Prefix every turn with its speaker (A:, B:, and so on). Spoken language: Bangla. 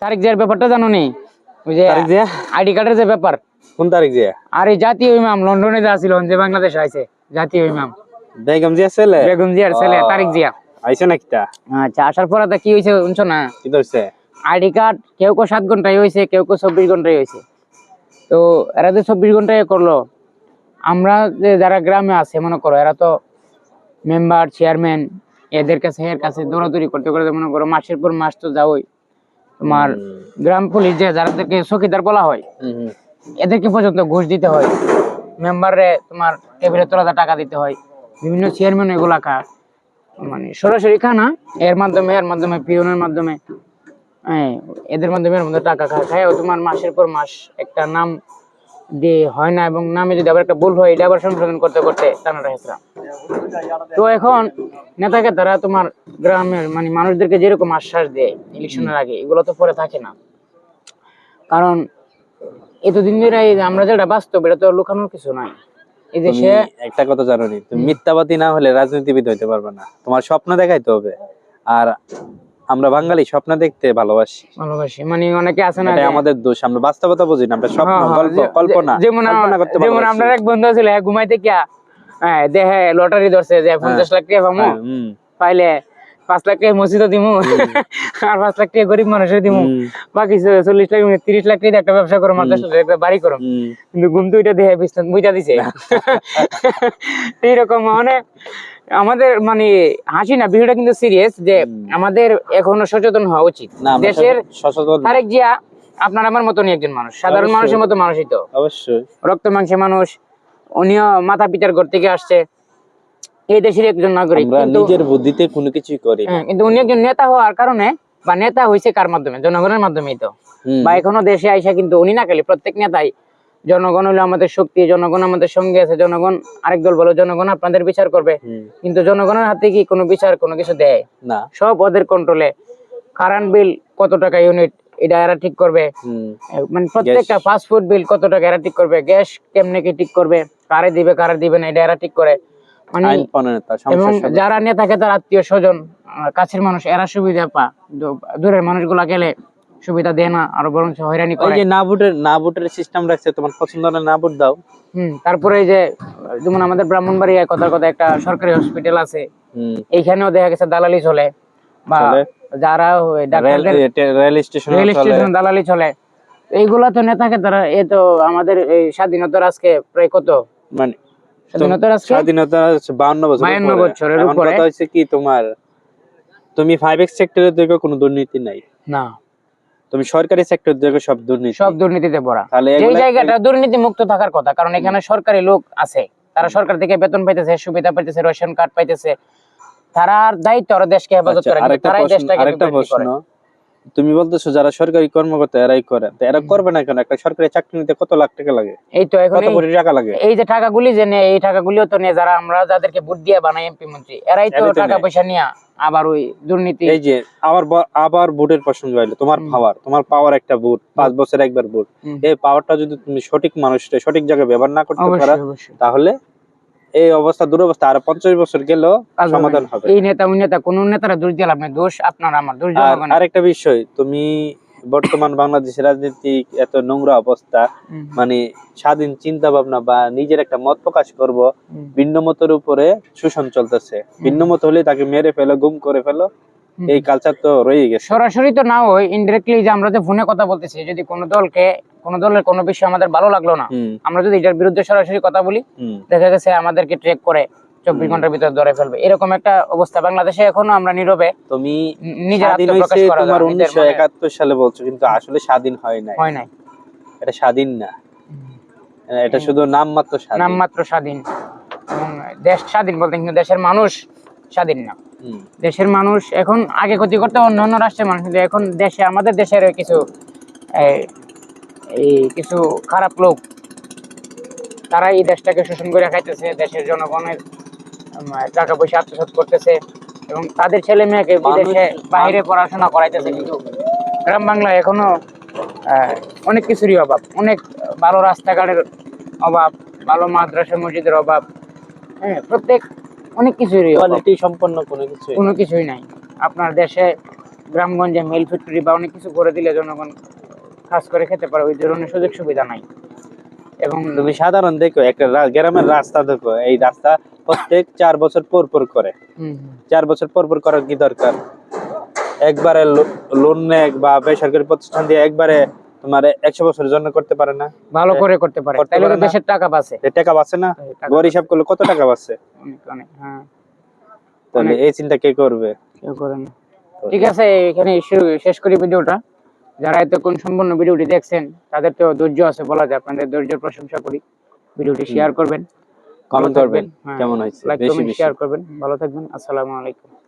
A: তারিখ জিয়ার ব্যাপারটা জানো নি? ওই যে
B: তারিক জিয়া
A: আইডি কার্ডের যে ব্যাপার।
B: কোন তারিক জিয়া?
A: আর এই জাতীয় ইমাম লন্ডনে যা ছিল যে বাংলাদেশে আইছে জাতীয় ইমাম
B: বেগম জিয়া ছেলে,
A: বেগম জিয়ার ছেলে তারিক জিয়া
B: আইছে নাকি তা?
A: আচ্ছা, আসার পরে তা কি হয়েছে শুনছো না?
B: কি ধরছে?
A: আইডি কার্ড কেউ 7 ঘন্টায় হয়েছে, কেউ 24 ঘন্টায় হয়েছে। তো এরা যে 24 ঘন্টায় করলো, আমরা যে যারা গ্রামে আছে মনে করো, এরা তো মেম্বার চেয়ারম্যান এর কাছে দৌড়াদৌড়ি করতে করতে মনে করো মাসের পর মাস তো যাওই। তোমার গ্রাম পুলিশ যে যাদেরকে চৌকিদার বলা হয়, এদেরকে পর্যন্ত ঘুষ দিতে হয়, মেম্বারে তোমার টেবিলে তোলা টাকা দিতে হয়, বিভিন্ন চেয়ারম্যান এগুলা খা, মানে সরাসরি খানা এর মাধ্যমে পিওনের মাধ্যমে এদের মাধ্যমে এর মধ্যে টাকা খায় তোমার মাসের পর মাস একটা নাম দিয়ে হয় না, এবং নামে যদি আবার একটা ভুল হয় এটা আবার সংশোধন করতে করতে টানাটা হেসরা। তো এখন নেতাকে তারা তোমার গ্রামের মানে মানুষদেরকে যেরকম আশ্বাস দেয় ইলেকশনের আগে, এগুলো তো পরে থাকে না। কারণ এতদিন ধরে আমরা যেটা বাস্তব, এটা তো লুকানোর কিছু নাই। এই দেশে
B: একটা কথা জানো নি, তুমি মিথ্যাবাদী না হলে রাজনীতিবিদ হইতে পারবে না। তোমার স্বপ্ন দেখাইতে হবে। আর আমরা বাঙালি স্বপ্ন দেখতে ভালোবাসি,
A: মানে অনেকে আছে না,
B: এটা আমাদের দোষ। আমরা বাস্তবতা বুঝি না, আমরা স্বপ্ন কল্পনা
A: করতে। যেমন আমরা এক বন্ধু ছিল, ঘুমাইতে গিয়া দেখে লটারি ধরছে যে 50 লাখ টাকা পাবো, পাইলে 5 লাখ টাকা মসজিদে দিমু আর 5 লাখ টাকা গরিব মানুষের দিমু, বাকি 40 লাখ 30 লাখ টাকা একটা ব্যবসা করো, 50 লাখ একটা বাড়ি করো। কিন্তু ঘুম তো ওইটা দেখে বিছনা বুঝা দিছে। এইরকম মানে আমাদের মানে হাসি না, বিষয়টা কিন্তু সিরিয়াস, যে আমাদের এখনো সচেতন হওয়া উচিত। দেশের তারেক জিয়া আপনার আমার মতনই একজন মানুষ, সাধারণ মানুষের মতো মানুষই তো, অবশ্যই রক্ত মাংসের মানুষ। উনিও মাথা পিতার ঘর থেকে আসছে, এই দেশের একজন নাগরিক,
B: নিজের বুদ্ধিতে কোনো কিছুই করি না।
A: কিন্তু উনি একজন নেতা হওয়ার কারণে, বা নেতা হয়েছে কার মাধ্যমে? জনগণের মাধ্যমেই তো। বা এখনো দেশে আইসা কিন্তু উনি না খালি, প্রত্যেক নেতাই জনগণ হলো আমাদের শক্তি, জনগণ আমাদের সঙ্গে আছে, জনগণ আরেক দল বলো জনগণ আপনাদের বিচার করবে, কিন্তু জনগণের হাতে কি কোনো বিচার কোনো কিছু দেয় না, সব ওদের কন্ট্রোলে। কারেন্ট বিল কত টাকা ইউনিট এটা এরা ঠিক করবে, মানে প্রত্যেকটা ফাস্টফুড বিল কত টাকা এরা ঠিক করবে, গ্যাস কেমনে কি ঠিক করবে, কারে দিবে কারে দিবে না এটা এরা ঠিক করে। মানে এবং যারা নেতাকে তার আত্মীয় স্বজন কাছের মানুষ এরা সুবিধা পা, দূরের মানুষগুলা গেলে সুবিধা দেয় না, আরো বরং হয়রানি করে।
B: এই যে না ভোটের সিস্টেম রাখছে, তোমার পছন্দ না না ভোট দাও।
A: তারপরে এই যে যেমন আমাদের ব্রাহ্মণবাড়িয়ায় কথার কথা একটা সরকারি হসপিটাল আছে, এইখানেও দেখা গেছে দালালি চলে, বা যারা
B: রেল স্টেশন
A: দালালি চলে। এইগুলা তো নেতাকে তারা, এ তো আমাদের এই স্বাধীনতার আজকে প্রায় কত, মানে স্বাধীনতার 52 বছরের উপরে।
B: কথা হচ্ছে কি, তুমি 5X সেক্টরে দেখো কোনো দুর্নীতি নাই
A: না,
B: তুমি সরকারি সেক্টর দেখো সব দুর্নীতিতে ভরা।
A: যে জায়গাটা দুর্নীতি মুক্ত থাকার কথা, কারণ এখানে সরকারি লোক আছে, তারা সরকার থেকে বেতন পাইতেছে, সুবিধা পাইতেছে, রেশন কার্ড পাইতেছে, তারার দায়িত্ব আর দেশকে হেফাজত করা। তারাই দেশটাকে
B: আরেকটা প্রশ্ন, তুমি বলতেছো যারা সরকারি কর্মকর্তা এরাই করে, তো এরা করবে না কেন? একটা সরকারি চাকরি নিতে কত লাখ টাকা লাগে?
A: এই তো এখন
B: কত কোটি টাকা লাগে?
A: এই যে টাকাগুলি যে নেই, এই টাকাগুলিও তো নিয়ে যারা আমরা যাদেরকে ভোট দিয়ে বানাই এমপি মন্ত্রী, এরাই তো টাকা পয়সা নিয়ে আবার ওই দুর্নীতি।
B: এই যে আবার ভোটের প্রসঙ্গ হইলো, তোমার পাওয়ার একটা ভোট, 5 বছর একবার ভোট। এই পাওয়ারটা যদি তুমি সঠিক মানুষটা সঠিক জায়গায় ব্যবহার না করতে পারো, তাহলে এই অবস্থা দুরবস্থা আর 50 বছর গেলেও সমাধান হবে।
A: এই নেতা ওই নেতা কোন নেতারা দোষ দিলাম না, দোষ আপনার আমার, দোষ জনগণের।
B: আরেকটা বিষয়, তুমি বর্তমান বাংলাদেশের রাজনীতি এত নোংরা অবস্থা, মানে স্বাধীন চিন্তা ভাবনা বা নিজের একটা মত প্রকাশ করব, ভিন্ন মতের উপরে শোষণ চলতেছে। ভিন্ন মত হলে তাকে মেরে ফেলো, গুম করে ফেলো, এই কালচার তো রয়ে গেছে।
A: সরাসরি তো না হয় ইনডাইরেক্টলি, যে আমরা যে ফোনে কথা বলতেছি, যদি কোন দলের কোনো বিষয় আমাদের ভালো লাগলো না, আমরা যদি এটার বিরুদ্ধে সরাসরি কথা বলি, দেখা গেছে আমাদেরকে ট্র্যাক করে 24 ঘন্টার ভিতরে ধরে ফেলবে। এরকম একটা অবস্থা বাংলাদেশে এখনো আমরা নীরবে।
B: তুমি
A: নিজের আত্মপ্রকাশ করা,
B: তোমার 1971 সালে বলছো, কিন্তু আসলে স্বাধীন হয় নাই। এটা স্বাধীন না, এটা শুধু নামমাত্র স্বাধীন।
A: এবং দেশ স্বাধীন বলতে কিন্তু দেশের মানুষ স্বাধীন না। দেশের মানুষ এখন আগে ক্ষতি করতে অন্য রাষ্ট্রের মানুষ, কিন্তু এখন দেশে আমাদের দেশের কিছু খারাপ লোক, তারা এই দেশটাকে শোষণ করে খাইতেছে, দেশের জনগণের টাকা পয়সা আত্মসাৎ করতেছে, এবং তাদের ছেলে মেয়েকে বিদেশে বাইরে পড়াশোনা করাইতেছে। কিন্তু গ্রাম বাংলায় এখনো অনেক কিছুরই অভাব, অনেক ভালো রাস্তাঘাটের অভাব, ভালো মাদ্রাসা মসজিদের অভাব, প্রত্যেক অনেক কিছুরই কোয়ালিটি সম্পন্ন কোনো কিছুই নাই আপনার দেশে। গ্রামগঞ্জে মিল ফ্যাক্টরি বা অনেক কিছু করে দিলে জনগণ কাজ করে খেতে পারে, ওই ধরনের সুযোগ সুবিধা নাই। এবং
B: তুমি সাধারণ দেখো একটা গ্রামের রাস্তা দেখো, এই রাস্তা প্রত্যেক 4 বছর পর পর করে। 4 বছর পর পর করার কি দরকার? একবারে লোন নেক বা বেসরকারি প্রতিষ্ঠান দিয়ে একবারে তোমার 100 বছরের জন্য করতে পারে না,
A: ভালো করে করতে পারে,
B: করতে
A: তাহলে
B: পারে
A: তো
B: না।
A: দেশের টাকা বাঁচে।
B: এ টাকা বাঁচে না?
A: টাকা
B: গড় হিসাব করলে কত টাকা বাঁচে?
A: অনেক অনেক, হ্যাঁ,
B: তাহলে এই চিন্তা কে করবে?
A: কেউ করে না। ঠিক আছে, এখানে শেষ করি ভিডিওটা। যারা এতক্ষণ সম্পূর্ণ ভিডিওটি দেখছেন তাদের তো ধৈর্য আছে বলা যায়, আপনাদের ধৈর্যের প্রশংসা করি। ভিডিওটি শেয়ার করবেন,
B: কমেন্ট করবেন কেমন হয়েছে,
A: লাইক
B: বেশি
A: কমেন্ট
B: বেশি।
A: শেয়ার করবেন। ভালো থাকবেন, আসসালামু আলাইকুম।